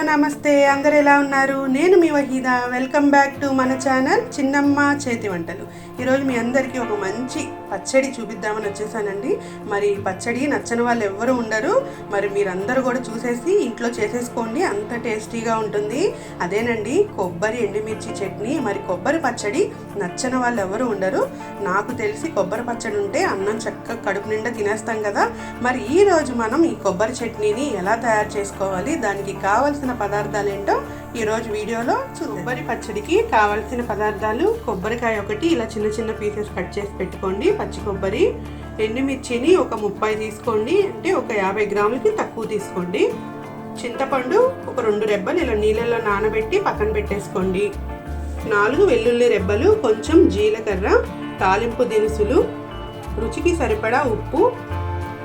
నమస్తే, అందరు ఎలా ఉన్నారు? నేను మీ వహీదా. వెల్కమ్ బ్యాక్ టు మన ఛానల్ చిన్నమ్మ చేతి వంటలు. ఈరోజు మీ అందరికీ ఒక మంచి పచ్చడి చూపిద్దామని వచ్చేసానండి. మరి పచ్చడి నచ్చని వాళ్ళు ఎవ్వరూ ఉండరు. మరి మీరందరూ కూడా చూసేసి ఇంట్లో చేసేసుకోండి, అంత టేస్టీగా ఉంటుంది. అదేనండి కొబ్బరి ఎండుమిర్చి చట్నీ. మరి కొబ్బరి పచ్చడి నచ్చని వాళ్ళు ఎవరు ఉండరు. నాకు తెలిసి కొబ్బరి పచ్చడి ఉంటే అన్నం చక్కగా కడుపు నిండా తినేస్తాం కదా. మరి ఈరోజు మనం ఈ కొబ్బరి చట్నీని ఎలా తయారు చేసుకోవాలి, దానికి కావాల్సిన పదార్థాలు ఏంటో ఈరోజు వీడియోలో కొబ్బరి పచ్చడికి కావాల్సిన పదార్థాలు: కొబ్బరికాయ ఒకటి ఇలా చిన్న చిన్న పీసెస్ కట్ చేసి పెట్టుకోండి, పచ్చి కొబ్బరి, ఎండుమిర్చిని ఒక 30 తీసుకోండి, అంటే ఒక 50 గ్రాములకి తక్కువ తీసుకోండి, చింతపండు ఒక 2 రెబ్బలు ఇలా నీళ్ళలో నానబెట్టి పక్కన పెట్టేసుకోండి, 4 వెల్లుల్లి రెబ్బలు, కొంచెం జీలకర్ర, తాలింపు దినుసులు, రుచికి సరిపడా ఉప్పు,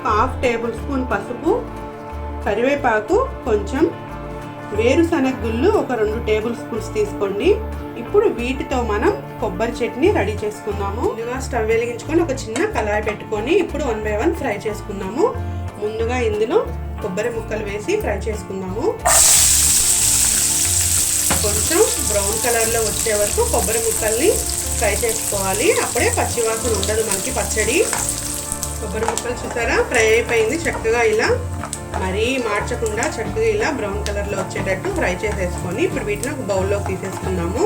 1/2 టేబుల్ స్పూన్ పసుపు, కరివేపాకు, కొంచెం వేరుశనగ గుళ్ళు ఒక 2 టేబుల్ స్పూన్స్ తీసుకోండి. ఇప్పుడు వీటితో మనం కొబ్బరి చట్నీ రెడీ చేసుకుందాము. ముందుగా స్టవ్ వెలిగించుకొని ఒక చిన్న కళాయి పెట్టుకొని ఇప్పుడు 1 by 1 ఫ్రై చేసుకుందాము. ముందుగా ఇందులో కొబ్బరి ముక్కలు వేసి ఫ్రై చేసుకుందాము. కొంచెం బ్రౌన్ కలర్లో వచ్చే వరకు కొబ్బరి ముక్కల్ని ఫ్రై చేసుకోవాలి, అప్పుడే పచ్చివాసన ఉండదు మనకి పచ్చడి. కొబ్బరి ముక్కలు చూసారా, ఫ్రై అయిపోయింది చక్కగా. ఇలా మరీ మార్చకుండా చక్కగా ఇలా బ్రౌన్ కలర్లో వచ్చేటట్టు ఫ్రై చేసేసుకొని ఇప్పుడు వీటిని ఒక బౌల్లోకి తీసేసుకున్నాము.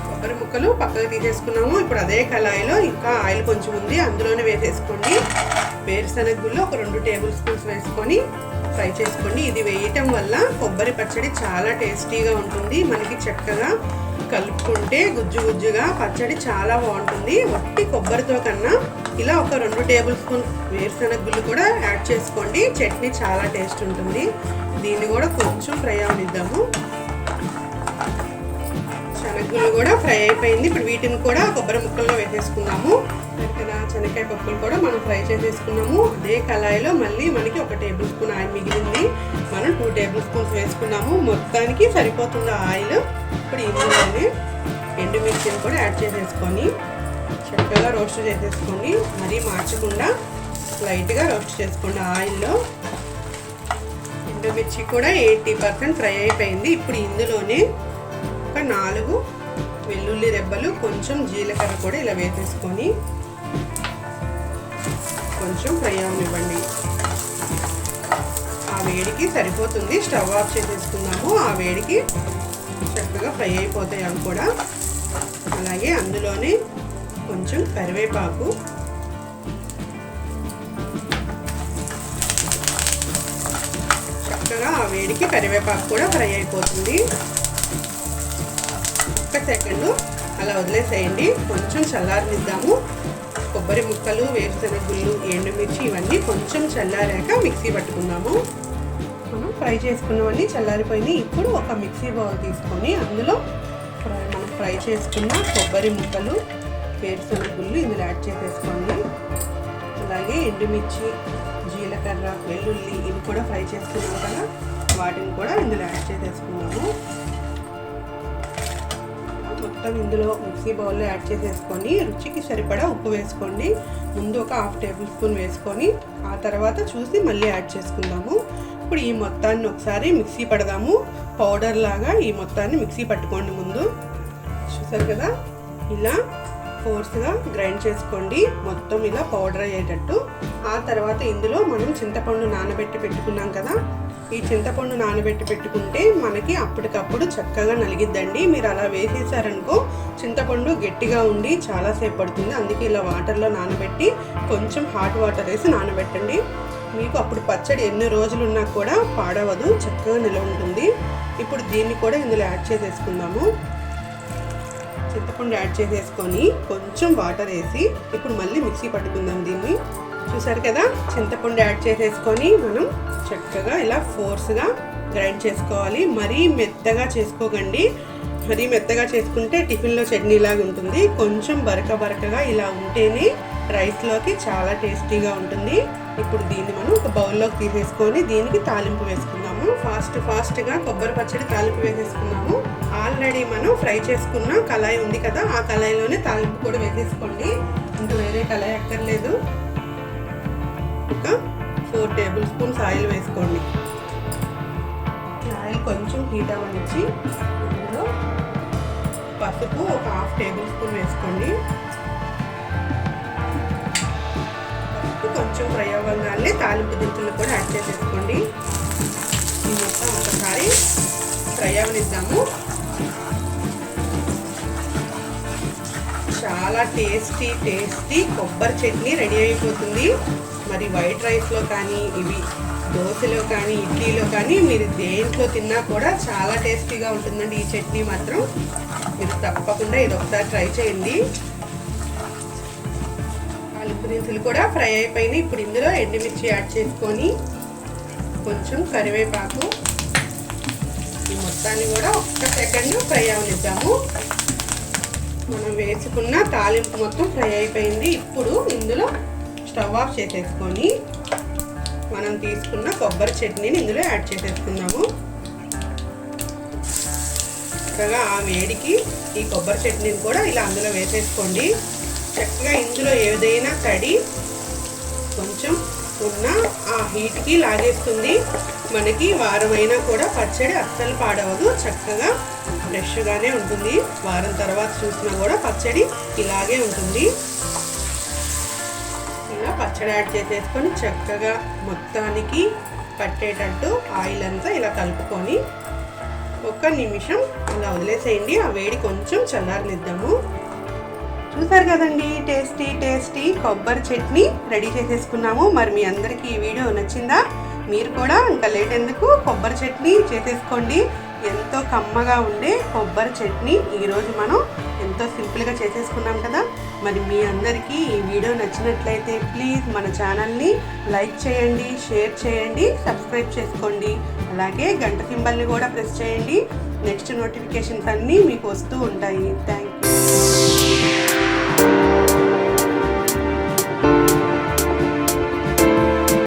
కొబ్బరి ముక్కలు పక్కకు తీసేసుకున్నాము. ఇప్పుడు అదే కళాయిలో ఇంకా ఆయిల్ కొంచెం ఉంది, అందులోనే వేసేసుకోండి. వేరుశనగ గుళ్ళు ఒక 2 టేబుల్ స్పూన్స్ వేసుకొని ఫ్రై చేసుకోండి. ఇది వేయటం వల్ల కొబ్బరి పచ్చడి చాలా టేస్టీగా ఉంటుంది. మనకి చక్కగా కలుపుకుంటే గుజ్జు గుజ్జుగా పచ్చడి చాలా బాగుంటుంది. వట్టి కొబ్బరితో కన్నా ఇలా ఒక 2 టేబుల్ స్పూన్ వేరుశనగ గుళ్ళు కూడా యాడ్ చేసుకోండి, చట్నీ చాలా టేస్ట్ ఉంటుంది. దీన్ని కూడా కొంచెం ఫ్రై అవనిద్దాము. శనగగుళ్ళు కూడా ఫ్రై అయిపోయింది. ఇప్పుడు వీటిని కూడా కొబ్బరి ముక్కల్లో వేసేసుకున్నాము. ఇక్కడ శనగకాయ పప్పులు కూడా మనం ఫ్రై చేసేసుకున్నాము. అదే కళాయిలో మళ్ళీ మనకి 1 టేబుల్ స్పూన్ ఆయిల్ మిగిలింది, మనం 2 టేబుల్ స్పూన్స్ వేసుకున్నాము. మొత్తానికి సరిపోతుంది ఆయిల్. ఇప్పుడు ఇందులోనే ఎండుమిర్చిని కూడా యాడ్ చేసేసుకొని చక్కగా రోస్ట్ చేసేసుకోండి. మరీ మార్చకుండా లైట్గా రోస్ట్ చేసుకోండి ఆయిల్లో. ఎండుమిర్చి కూడా 80% ఫ్రై అయిపోయింది. ఇప్పుడు ఇందులోనే ఒక 4 వెల్లుల్లి రెబ్బలు, కొంచెం జీలకర్ర కూడా ఇలా వేసేసుకొని కొంచెం ఫ్రై అవనివ్వండి. ఆ వేడికి సరిపోతుంది. స్టవ్ ఆఫ్ చేసేసుకుందాము. ఆ వేడికి చక్కగా ఫ్రై అయిపోతాయి అవి కూడా. అలాగే అందులోనే కొంచెం కరివేపాకు, చక్కగా ఆ వేడికి కరివేపాకు కూడా ఫ్రై అయిపోతుంది. 1 సెకండ్ అలా వదిలేసేయండి, కొంచెం చల్లారనిద్దాము. కొబ్బరి ముక్కలు, వేరుశనగ గుళ్ళు, ఎండుమిర్చి ఇవన్నీ కొంచెం చల్లారాక మిక్సీ పట్టుకుందాము. మనం ఫ్రై చేసుకున్నవన్నీ చల్లారిపోయింది. ఇప్పుడు ఒక మిక్సీ బౌల్ తీసుకొని అందులో మనం ఫ్రై చేసుకున్న కొబ్బరి ముక్కలు, వేరుశనగ గుళ్ళు ఇందులో యాడ్ చేసేసుకోండి. అలాగే ఎండుమిర్చి, జీలకర్ర, వెల్లుల్లి ఇవి కూడా ఫ్రై చేసుకున్నాం కదా, వాటిని కూడా ఇందులో యాడ్ చేసేసుకున్నాము. మొత్తం ఇందులో మిక్సీ బౌల్లో యాడ్ చేసేసుకొని రుచికి సరిపడా ఉప్పు వేసుకోండి. ముందు ఒక 1/2 టేబుల్ స్పూన్ వేసుకొని ఆ తర్వాత చూసి మళ్ళీ యాడ్ చేసుకుందాము. ఇప్పుడు ఈ మొత్తాన్ని ఒకసారి మిక్సీ పడదాము. పౌడర్ లాగా ఈ మొత్తాన్ని మిక్సీ పట్టుకోండి. ముందు చూసారు కదా, ఇలా ఫోర్స్గా గ్రైండ్ చేసుకోండి, మొత్తం ఇలా పౌడర్ అయ్యేటట్టు. ఆ తర్వాత ఇందులో మనం చింతపండు నానబెట్టి పెట్టుకున్నాం కదా, ఈ చింతపండు నానబెట్టి పెట్టుకుంటే మనకి అప్పటికప్పుడు చక్కగా నలిగిద్దండి. మీరు అలా వేసేసారనుకో చింతపండు గట్టిగా ఉండి చాలాసేపు పడుతుంది. అందుకే ఇలా వాటర్లో నానబెట్టి కొంచెం హాట్ వాటర్ వేసి నానబెట్టండి. మీకు అప్పుడు పచ్చడి ఎన్ని రోజులున్నా కూడా పాడవదు, చక్కగా నిల్వ ఉంటుంది. ఇప్పుడు దీన్ని కూడా ఇందులో యాడ్ చేసేసుకుందాము. చింతపండు యాడ్ చేసేసుకొని కొంచెం వాటర్ వేసి ఇప్పుడు మళ్ళీ మిక్సీ పట్టుకుందాం దీన్ని. చూసారు కదా, చింతపండు యాడ్ చేసేసుకొని మనం చక్కగా ఇలా ఫోర్స్గా గ్రైండ్ చేసుకోవాలి. మరీ మెత్తగా చేసుకోకండి, మరీ మెత్తగా చేసుకుంటే టిఫిన్లో చట్నీలాగా ఉంటుంది. కొంచెం బరకగా ఇలా ఉంటేనే రైస్లోకి చాలా టేస్టీగా ఉంటుంది. ఇప్పుడు దీన్ని మనం ఒక బౌల్లోకి తీసేసుకొని దీనికి తాలింపు వేసుకుందాము. ఫాస్ట్గా కొబ్బరి పచ్చడి తాలింపు వేసేసుకున్నాము. ఆల్రెడీ మనం ఫ్రై చేసుకున్న కళాయి ఉంది కదా, ఆ కళాయిలోనే తాలింపు కూడా వేసేసుకోండి. ఇంకా వేరే కళాయి అక్కర్లేదు. ఒక 4 టేబుల్ స్పూన్స్ ఆయిల్ వేసుకోండి. ఆయిల్ కొంచెం హీట్ అవ్వనిచ్చి ఇందులో పసుపు ఒక 1/2 టేబుల్ స్పూన్ వేసుకోండి. పసుపు కొంచెం ఫ్రై అవ్వగానే తాలింపు దినుసులు కూడా యాడ్ చేసేసుకోండి. ఈ మొత్తం ఒకసారి ఫ్రై అవ్వనిద్దాము. చాలా టేస్టీ కొబ్బరి చట్నీ రెడీ అయిపోతుంది. మరి వైట్ రైస్లో కానీ, ఇవి దోశలో కానీ, ఇడ్లీలో కానీ మీరు దేంట్లో తిన్నా కూడా చాలా టేస్టీగా ఉంటుందండి. ఈ చట్నీ మాత్రం మీరు తప్పకుండా ఇది ఒకసారి ట్రై చేయండి. తాలింపు దినుసులు కూడా ఫ్రై అయిపోయినాయి. ఇప్పుడు ఇందులో ఎండుమిర్చి యాడ్ చేసుకొని కొంచెం కరివేపాకు, ఈ మొత్తాన్ని కూడా 1 సెకండ్ ఫ్రై అవనిద్దాము. మనం వేసుకున్న తాలింపు మొత్తం ఫ్రై అయిపోయింది. ఇప్పుడు ఇందులో స్టవ్ ఆఫ్ చేసేసుకొని మనం తీసుకున్న కొబ్బరి చట్నీని ఇందులో యాడ్ చేసేసుకుందాము. చక్కగా ఆ వేడికి ఈ కొబ్బరి చట్నీని కూడా ఇలా అందులో వేసేసుకోండి. చక్కగా ఇందులో ఏదైనా తడి కొంచెం ఉన్న ఆ హీట్కి లాగేస్తుంది. మనకి వారమైనా కూడా పచ్చడి అస్సలు పాడవదు, చక్కగా ఫ్రెష్గానే ఉంటుంది. వారం తర్వాత చూసినా కూడా పచ్చడి ఇలాగే ఉంటుంది. ఇలా పచ్చడి యాడ్ చేసేసుకొని చక్కగా మొత్తానికి పట్టేటట్టు ఆయిల్ అంతా ఇలా కలుపుకొని 1 నిమిషం అలా వదిలేసేయండి. ఆ వేడి కొంచెం చల్లారనిద్దాము. చూసారు కదండి, టేస్టీ కొబ్బరి చట్నీ రెడీ చేసేసుకున్నాము. మరి మీ అందరికీ ఈ వీడియో నచ్చిందా? మీరు కూడా ఇంకా లేట్ ఎందుకు కొబ్బరి చట్నీ చేసేసుకోండి. ఎంతో కమ్మగా ఉండే కొబ్బరి చట్నీ ఈరోజు మనం ఎంతో సింపుల్గా చేసేసుకున్నాం కదా. మరి మీ అందరికీ ఈ వీడియో నచ్చినట్లయితే ప్లీజ్ మన ఛానల్ని లైక్ చేయండి, షేర్ చేయండి, సబ్స్క్రైబ్ చేసుకోండి. అలాగే గంట సింబల్ని కూడా ప్రెస్ చేయండి. నెక్స్ట్ నోటిఫికేషన్స్ అన్నీ మీకు వస్తూ ఉంటాయి. Thank you.